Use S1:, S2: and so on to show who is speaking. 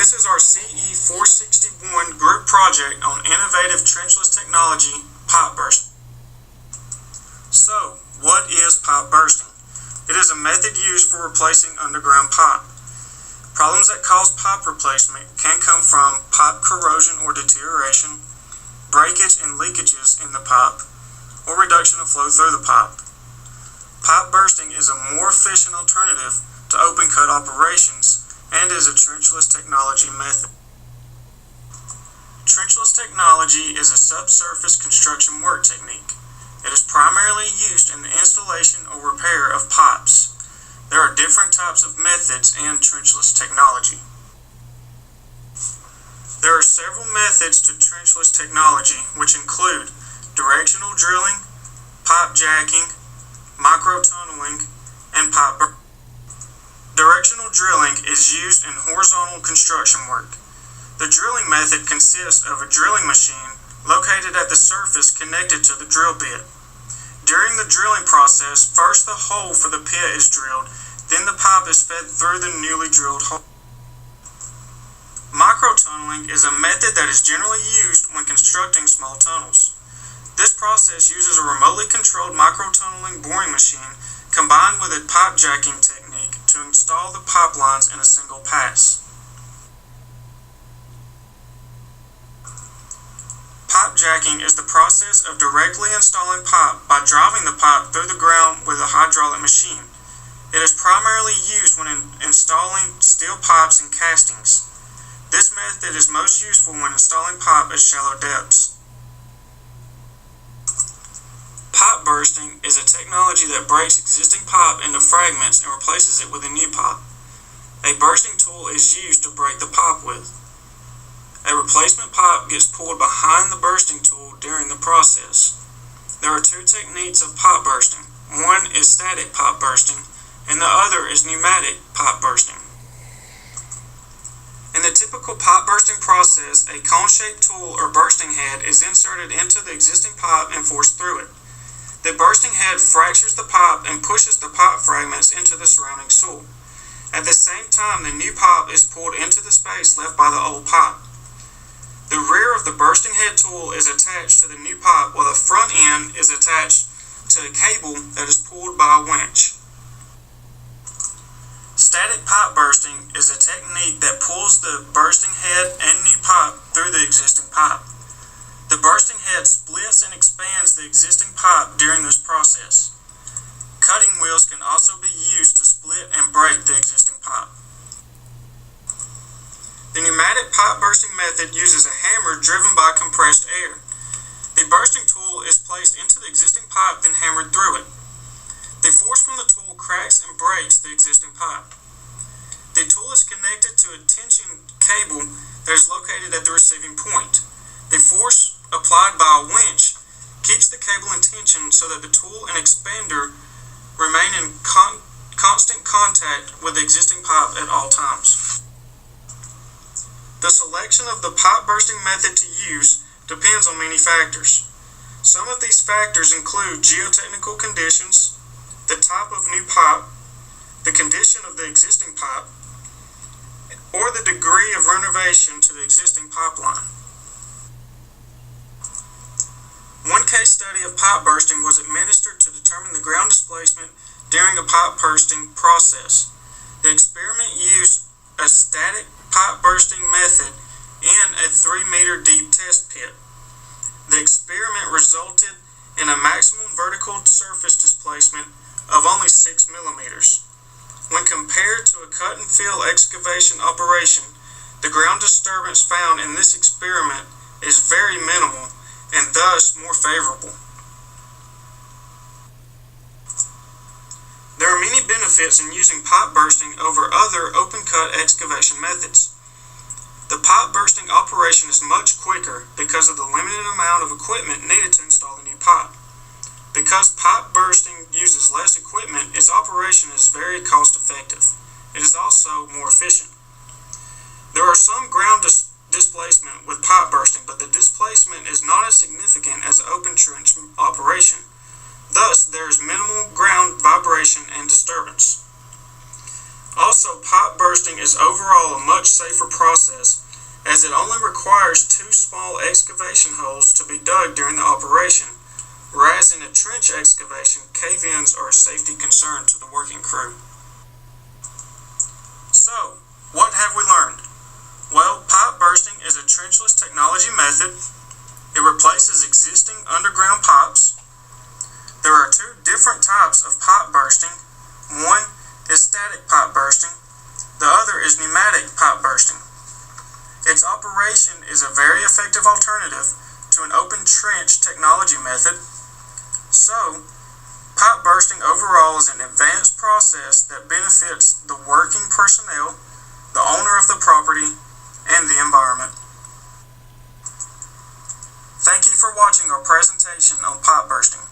S1: This is our CE 461 group project on innovative trenchless technology, pipe bursting. So, what is pipe bursting? It is a method used for replacing underground pipe. Problems that cause pipe replacement can come from pipe corrosion or deterioration, breakage and leakages in the pipe, or reduction of flow through the pipe. Pipe bursting is a more efficient alternative to open cut operations and is a trenchless technology method. Trenchless technology is a subsurface construction work technique. It is primarily used in the installation or repair of pipes. There are different types of methods in trenchless technology. There are several methods to trenchless technology, which include directional drilling, pipe jacking, microtunneling, and pipe bursting. Directional drilling is used in horizontal construction work. The drilling method consists of a drilling machine located at the surface connected to the drill bit. During the drilling process, first the hole for the pit is drilled, then the pipe is fed through the newly drilled hole. Microtunneling is a method that is generally used when constructing small tunnels. This process uses a remotely controlled microtunneling boring machine combined with a pipe jacking technique to install the pipelines in a single pass. Pipe jacking is the process of directly installing pipe by driving the pipe through the ground with a hydraulic machine. It is primarily used when installing steel pipes and castings. This method is most useful when installing pipe at shallow depths. Pipe bursting is a technology that breaks existing pipe into fragments and replaces it with a new pipe. A bursting tool is used to break the pipe with. A replacement pipe gets pulled behind the bursting tool during the process. There are two techniques of pipe bursting. One is static pipe bursting, and the other is pneumatic pipe bursting. In the typical pipe bursting process, a cone-shaped tool or bursting head is inserted into the existing pipe and forced through it. The bursting head fractures the pipe and pushes the pipe fragments into the surrounding soil. At the same time, the new pipe is pulled into the space left by the old pipe. The rear of the bursting head tool is attached to the new pipe while the front end is attached to a cable that is pulled by a winch. Static pipe bursting is a technique that pulls the bursting head and new pipe through the existing pipe. The bursting head splits and expands the existing pipe during this process. Cutting wheels can also be used to split and break the existing pipe. The pneumatic pipe bursting method uses a hammer driven by compressed air. The bursting tool is placed into the existing pipe, then hammered through it. The force from the tool cracks and breaks the existing pipe. The tool is connected to a tension cable that is located at the receiving point. The force applied by a winch keeps the cable in tension so that the tool and expander remain in constant contact with the existing pipe at all times. The selection of the pipe bursting method to use depends on many factors. Some of these factors include geotechnical conditions, the type of new pipe, the condition of the existing pipe, or the degree of renovation to the existing pipeline. One case study of pipe bursting was administered to determine the ground displacement during a pipe bursting process. The experiment used a static pipe bursting method in a 3-meter deep test pit. The experiment resulted in a maximum vertical surface displacement of only 6 millimeters. When compared to a cut and fill excavation operation, the ground disturbance found in this experiment is very minimal and thus more favorable. There are many benefits in using pipe bursting over other open-cut excavation methods. The pipe bursting operation is much quicker because of the limited amount of equipment needed to install the new pipe. Because pipe bursting uses less equipment, its operation is very cost-effective. It is also more efficient. There are some ground displacement with pipe bursting, but the displacement is not as significant as an open trench operation. Thus, there is minimal ground vibration and disturbance. Also, pipe bursting bursting is overall a much safer process, as it only requires 2 small excavation holes to be dug during the operation, whereas in a trench excavation, cave-ins are a safety concern to the working crew. So, what have we learned? Well, pipe bursting is a trenchless technology method. It replaces existing underground pipes. There are 2 different types of pipe bursting. One is static pipe bursting. The other is pneumatic pipe bursting. Its operation is a very effective alternative to an open trench technology method. So, pipe bursting overall is an advanced process that benefits the working personnel, the owner of the property, and the environment. Thank you for watching our presentation on pipe bursting.